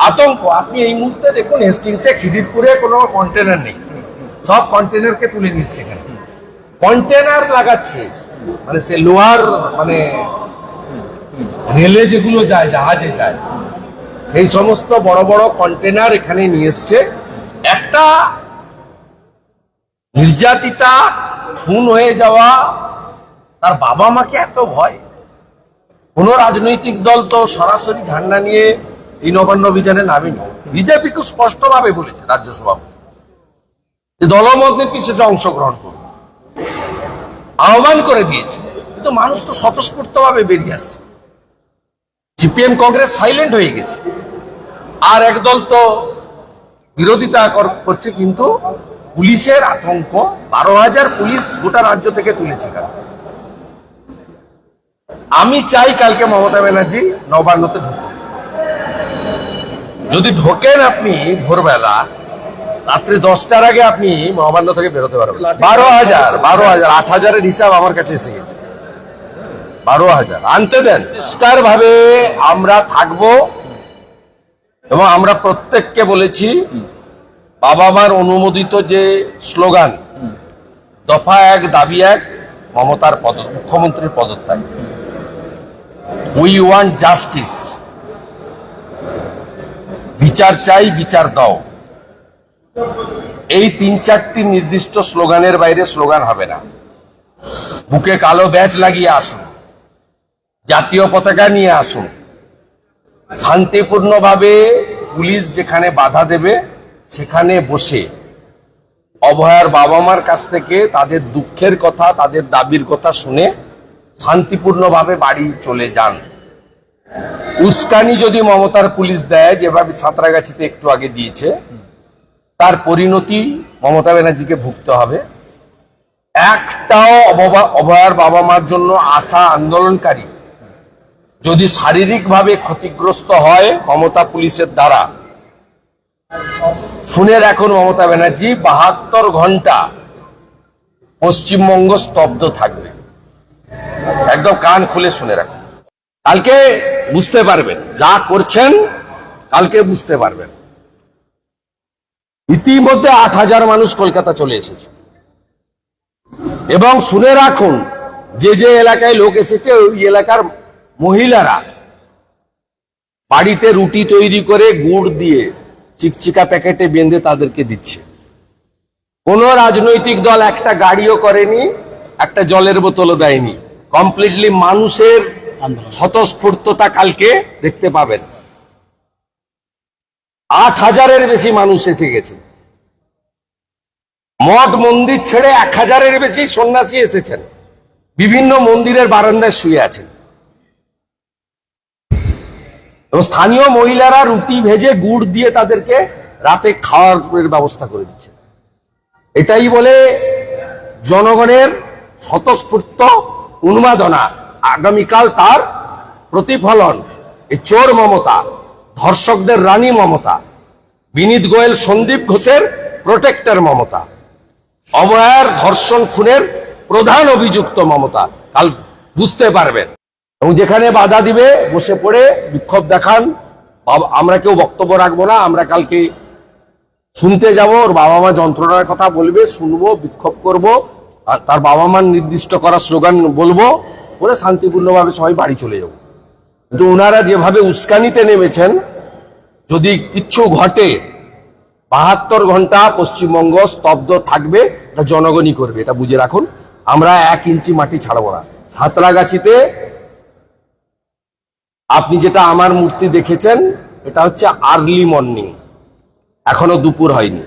আতঙ্ক। আপনি এই মুহূর্তে দেখুন হেস্টিংসে খিদিরপুরে কোনো কন্টেনার নেই, সব কন্টেনারকে তুলে নিচ্ছে। এখানে কন্টেনার লাগাচ্ছে, মানে সে লোহার, মানে রেলে যেগুলো যায়, জাহাজে যায়, সেই সমস্ত বড় বড় কন্টেনার এখানে নিয়ে এসছে। একটা নির্যাতিতা খুন হয়ে যাওয়া, তার বাবা মাকে এত ভয়। কোন রাজনৈতিক দল তো সরাসরি ঝান্ডা নিয়ে এই নবান্ন অভিযানে নামেনি। বিজেপি তো স্পষ্টভাবে বলেছে রাজ্য সভাপতি দলমত নির্বিশেষে অংশগ্রহণ করবে, আহ্বান করে দিয়েছে, কিন্তু মানুষ তো স্বতঃস্ফূর্ত ভাবে বেরিয়ে আসছে। সিপিএম কংগ্রেস সাইলেন্ট হয়ে গেছে, আর একদল তো বিরোধিতা করছে। কিন্তু পুলিশের আতঙ্ক, 12,000 পুলিশ গোটা রাজ্য থেকে তুলেছে। আমি চাই কালকে মমতা ব্যানার্জি নবান্নতে ঢুকুন। যদি ঢোকেন আপনি ভোরবেলা, রাত্রি 10টার আগে আপনি নবান্ন থেকে বেরোতে পারবেন। 12,000 8,000-এর হিসাব আমার কাছে এসে গেছে। 12,000 আনতে দেন। পরিষ্কার ভাবে আমরা থাকবো, এবং আমরা প্রত্যেককে বলেছি বাবা মার অনুমোদিত যে স্লোগান দফা 1 দাবি 1, মমতার মুখ্যমন্ত্রীর পদত্যাগ। উই ওয়ান্ট জাস্টিস, বিচার চাই, বিচার দাও। এই 3-4টি নির্দিষ্ট স্লোগানের বাইরে স্লোগান হবে না। বুকে কালো ব্যাজ লাগিয়ে আসুন, জাতীয় পতাকা নিয়ে আসুন, শান্তিপূর্ণভাবে পুলিশ যেখানে বাধা দেবে সেখানে বসে অভয়ার বাবা মার কাছ থেকে তাদের দুঃখের কথা, তাদের দাবির কথা শুনে শান্তিপূর্ণভাবে বাড়ি চলে যান। উস্কানি যদি মমতার পুলিশ দেয়, যেভাবে সাঁতরাগাছিতে একটু আগে দিয়েছে, তার পরিণতি মমতা ব্যানার্জিকে ভুগতে হবে। একটাও অভয়ার বাবা মার জন্য আসা আন্দোলনকারী যদি শারীরিকভাবে ক্ষতিগ্রস্ত হয় মমতা পুলিশের দ্বারা, শুনে রাখুন মমতা ব্যানার্জি 72 ঘন্টা পশ্চিমবঙ্গ স্তব্ধ থাকবে। একদম কান খুলে শুনে রাখুন, কালকে বুঝতে পারবেন যা করছেন, কালকে বুঝতে পারবেন। ইতিমধ্যে 8,000 মানুষ কলকাতা চলে এসেছে, এবং শুনে রাখুন যে যে এলাকায় লোক এসেছে ওই এলাকার মহিলারা বাড়িতে রুটি তৈরি করে গুড় দিয়ে চিকচিকা প্যাকেটে বেঁধে তাদেরকে দিচ্ছে। কোন রাজনৈতিক দল একটা গাড়িও করেনি, একটা জলের বোতলও দেয়নি। কমপ্লিটলি মানুষের স্বতঃস্ফূর্ততা কালকে দেখতে পাবেন। 8,000-এর বেশি মানুষ এসে গেছে। মঠ মন্দির ছেড়ে 1,000-এর বেশি সন্ন্যাসী এসেছেন, বিভিন্ন মন্দিরের বারান্দায় শুয়ে আছেন, এবং স্থানীয় মহিলারা রুটি ভেজে গুড় দিয়ে তাদেরকে রাতে খাওয়ার ব্যবস্থা করে দিচ্ছে। এটাই বলে জনগণের স্বতঃস্ফূর্ত উন্মাদনা। আগামীকাল তার প্রতিফলন। এই চোর মমতা, ধর্ষকদের রানী মমতা, বিনীত গোয়েল সন্দীপ ঘোষের প্রোটেক্টর মমতা, অভয়ার ধর্ষণ খুনের প্রধান অভিযুক্ত মমতা কাল বুঝতে পারবেন। এবং যেখানে বাধা দিবে বসে পড়ে বিক্ষোভ দেখান। আমরা কেউ বক্তব্য রাখবো না, আমরা কালকে শুনতে যাব। ওর বাবা মা যন্ত্রণার কথা বলবে, শুনবো, বিক্ষোভ করব, আর তার বাবা মার নির্দিষ্ট করা স্লোগান বলবো, বলে শান্তিপূর্ণভাবে সবাই বাড়ি চলে যাব। কিন্তু ওনারা যেভাবে উস্কানিতে নেমেছেন, যদি কিচ্ছু ঘটে 72 ঘন্টা পশ্চিমবঙ্গ স্তব্ধ থাকবে, এটা জনগণই করবে, এটা বুঝে রাখুন। আমরা 1 ইঞ্চি মাটি ছাড়বো না। সাঁতরাগাছিতে আপনি যেটা আমার মূর্তি দেখেছেন, এটা হচ্ছে আর্লি মর্নিং, এখনো দুপুর হয়নি।